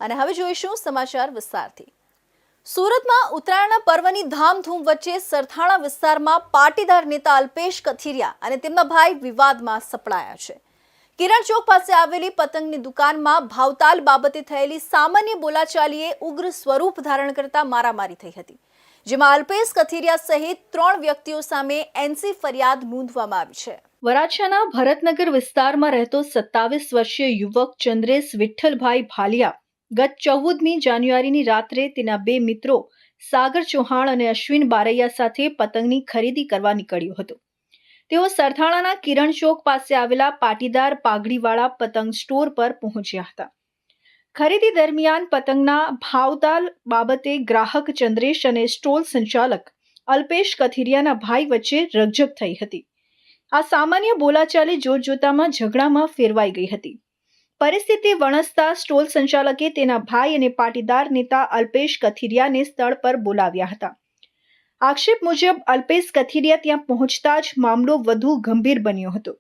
અને હવે જોઈશું સમાચાર વિસ્તારથી। સુરતમાં ઉત્તરાયણના પર્વની ધામધૂમ વચ્ચે સરથાણા વિસ્તારમાં પાટીદાર નેતા અલ્પેશ કથિરિયા અને તેમના ભાઈ વિવાદમાં સપડાયા છે। કિરણ ચોક પાસે આવેલી પતંગની દુકાનમાં ભાવતાલ બાબતે થયેલી સામાન્ય બોલાચાલીએ ઉગ્ર સ્વરૂપ ધારણ કરતા મારામારી થઈ હતી, જેમાં અલ્પેશ કથિરિયા સહિત 3 વ્યક્તિઓ સામે એનસી ફરિયાદ નોંધવામાં આવી છે। વરાછાના ભરતનગર વિસ્તારમાં રહેતો 27 વર્ષીય યુવક ચંદ્રેશ વિઠ્ઠલભાઈ ભાલિયા ગત 14મી જાન્યુઆરીની રાત્રે તેના 2 મિત્રો સાગર ચૌહાણ અને અશ્વિન બારૈયા સાથે પતંગની ખરીદી કરવા નીકળ્યો હતો। તેઓ સરથાણાના કિરણ ચોક પાસે આવેલા પાટીદાર પાઘડીવાળા પતંગ સ્ટોર પર પહોંચ્યા હતા। ખરીદી દરમિયાન પતંગના ભાવતાલ બાબતે ગ્રાહક ચંદ્રેશ અને સ્ટોલ સંચાલક અલ્પેશ કથિરિયાના ભાઈ વચ્ચે રકઝક થઈ હતી। આ સામાન્ય બોલાચાલી જોતજોતામાં ઝઘડામાં ફેરવાઈ ગઈ હતી। પરિસ્થિતિ વણસતા સ્ટોલ સંચાલકે તેના ભાઈ અને પાટીદાર નેતા અલ્પેશ કથિરિયાને સ્થળ પર બોલાવ્યા હતા। આક્ષેપ મુજબ અલ્પેશ કથિરિયા ત્યાં પહોંચતા જ મામલો વધુ ગંભીર બન્યો હતો।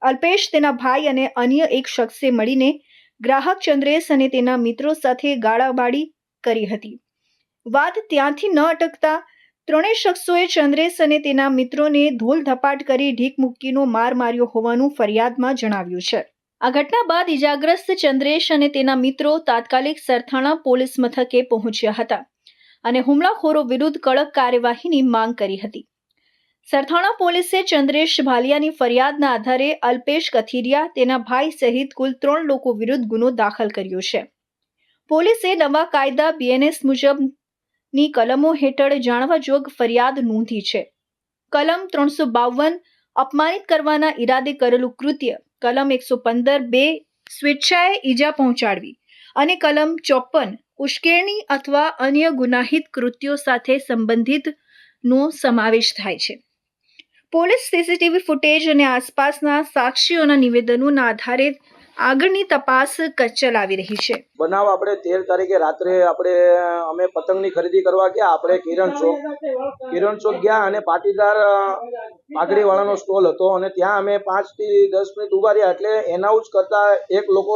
અલ્પેશ, તેના ભાઈ અને અન્ય એક શખ્સે મળીને ગ્રાહક ચંદ્રેશ અને તેના મિત્રો સાથે ગાળાબાળી કરી હતી। વાત ત્યાંથી ન અટકતા ત્રણેય શખ્સોએ ચંદ્રેશ અને તેના મિત્રોને ધોલ ધપાટ કરી ઢીક મૂકીનો માર માર્યો હોવાનું ફરિયાદમાં જણાવ્યું છે। આ ઘટના બાદ ઇજાગ્રસ્ત ચંદ્રેશ અને તેના મિત્રો તાત્કાલિક સરથાણા પોલીસ મથકે પહોંચ્યા હતા અને હુમલાખોરો વિરુદ્ધ કડક કાર્યવાહીની માંગ કરી હતી। સરથાણા પોલીસે ચંદ્રેશ ભાલિયાની ફરિયાદના આધારે અલ્પેશ કથિરિયા, તેના ભાઈ સહિત કુલ 3 લોકો વિરુદ્ધ ગુનો દાખલ કર્યો છે। પોલીસે નવા કાયદા બીએનએસ મુજબની કલમો હેઠળ જાણવાજોગ ફરિયાદ નોંધી છે। કલમ 352 અપમાનિત કરવાના ઈરાદે કરેલું કૃત્ય, કલમ 115(2) સ્વેચ્છાએ ઈજા પહોંચાડવી અને કલમ 54 ઉશ્કેરણી અથવા અન્ય ગુનાહિત કૃત્યો સાથે સંબંધિતનો સમાવેશ થાય છે। પોલીસ સીસીટીવી ફૂટેજ અને આસપાસના સાક્ષીઓના નિવેદનોના આધારે આગળની તપાસ ચલાવી રહી છે। બનાવ આપણે 13 તારીખે રાત્રે અમે પતંગની ખરીદી કરવા ગયા। આપણે કિરણ ચોક ગયા અને પાટીદાર પાઘડીવાળાનો સ્ટોલ હતો અને ત્યાં અમે 5 થી 10 મિનિટ ઉભા રહ્યા। એટલે એનાઉન્સ કરતા એક લોકો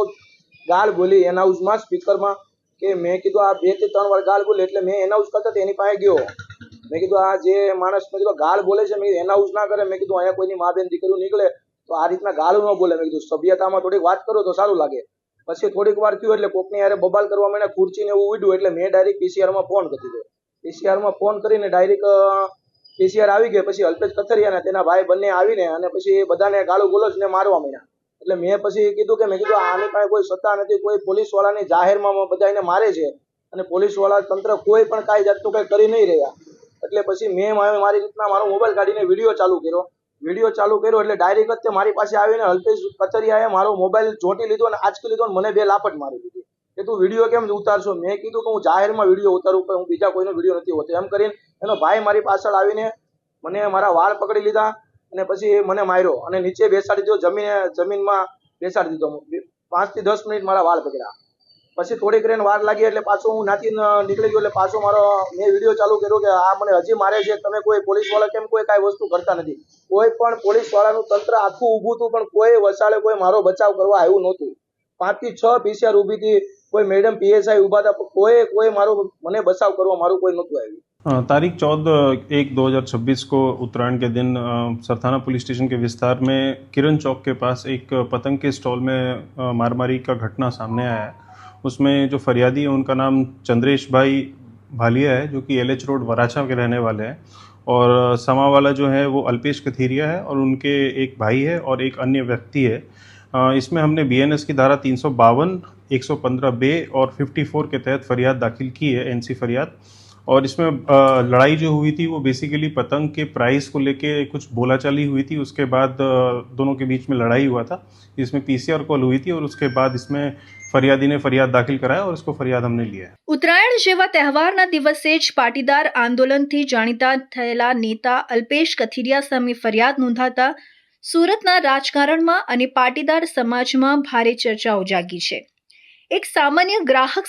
ગાળ બોલી એનાઉન્સમાં, સ્પીકરમાં, કે મેં કીધું આ 2 થી 3 વાર ગાળ બોલી। એટલે મેં એનાઉન્સ કરતા એની પાસે ગયો। મેં કીધું આ જે માણસ મેં કીધું ગાળ બોલે છે, મેં એનાઉન્સ ના કરે। મેં કીધું અહીંયા કોઈની મા બેન દીકરીઓ નીકળે તો આ રીતના ગાળું ન બોલે। મેં કીધું સભ્યતામાં થોડીક વાત કરો તો સારું લાગે। પછી થોડીક વાર થયું એટલે કોકની યારે બબાલ કરવા માંડ્યા, ખુરચી ને એવું ઉડ્યું। એટલે મેં ડાયરેક્ટ પીસીઆરમાં ફોન કરી દીધો। પીસીઆરમાં ફોન કરીને ડાયરેક્ટ પીસીઆર આવી ગઈ। પછી અલ્પેશ કથિરિયા અને તેના ભાઈ બંને આવીને અને પછી બધાને ગાળું બોલોચ ને મારવા માંડ્યા। એટલે મેં પછી કીધું કે આની પાસે કોઈ સત્તા નથી, કોઈ પોલીસ વાળાની જાહેરમાં બધાને મારે છે અને પોલીસ વાળા તંત્ર કોઈ પણ કાંઈ જાતનું કંઈ કરી નહીં રહ્યા। એટલે પછી મેં મારી રીતના મારો મોબાઈલ કાઢીને વિડીયો ચાલુ કર્યો। એટલે ડાયરેક્ટ જ મારી પાસે આવીને અલ્પેશ કથિરિયાએ મારો મોબાઈલ ચોંટી લીધો અને આંચકી લીધો અને મને 2 લાપટ મારી દીધી કે તું વિડીયો કેમ ઉતારશો। મેં કીધું કે હું જાહેરમાં વિડીયો ઉતારું, પણ હું બીજા કોઈનો વિડીયો નથી હોતો। એમ કરીને એનો ભાઈ મારી પાછળ આવીને મને મારા વાળ પકડી લીધા અને પછી મને માર્યો અને નીચે બેસાડી દીધો, જમીનમાં બેસાડી દીધો। 5 થી 10 મિનિટ મારા વાળ પકડ્યા। પછી થોડીક રેન વાર લાગી એટલે પાછો હું નાથી નીકળી ગયો। એટલે પાછો મેં વિડીયો ચાલુ કર્યો કે આ મને હજી મારે છે, તમે કોઈ પોલીસ વાળા કેમ કોઈ કાંઈ વસ્તુ કરતા નથી। કોઈ પણ પોલીસ વાળાનું તંત્ર આખું ઊભું હતું, પણ કોઈ વસાડે કોઈ મારો બચાવ કરવા આવ્યું નહોતું। 5 થી 6 પીસીઆર ઊભી હતી, કોઈ મેડમ પીએસઆઈ ઊભા હતા, કોઈ મને બચાવ કરવા મારું કોઈ નહોતું આવ્યું। तारीख 14/1/2026 को उत्तरायण के दिन सरथाना पुलिस स्टेशन के विस्तार में किरण चौक के पास एक पतंग के स्टॉल में मारामारी का घटना सामने आया है। उसमें जो फरियादी है उनका नाम चंद्रेश भाई भालिया है, जो कि एलएच रोड वराछा के रहने वाले हैं, और समा वाला जो है वो अल्पेश कथिरिया है और उनके एक भाई है और एक अन्य व्यक्ति है। इसमें हमने बीएनएस की धारा 352, 115(2) और 54 के तहत फरियाद दाखिल की है, एनसी फरियाद। और इसमें लड़ाई जो हुई थी वो बेसिकली पतंग के प्राइस को लेके कुछ बोलाचाली हुई थी। उसके बाद दोनों के बीच में लड़ाई हुआ था, इसमें पीसीआर कॉल हुई थी और उसके बाद इसमें फरियादी ने फरियाद दाखिल कराया और इसको फरियाद हमने लिया है। ઉત્તરાયણ જેવા તહેવારના દિવસે જ પાટીદાર આંદોલનથી જાણીતા થયેલા નેતા અલ્પેશ કથિરિયા સામે ફરિયાદ નોંધાતા સુરતના રાજકારણમાં અને પાટીદાર સમાજમાં ભારે ચર્ચાઓ જાગી છે। એક સામાન્ય ગ્રાહક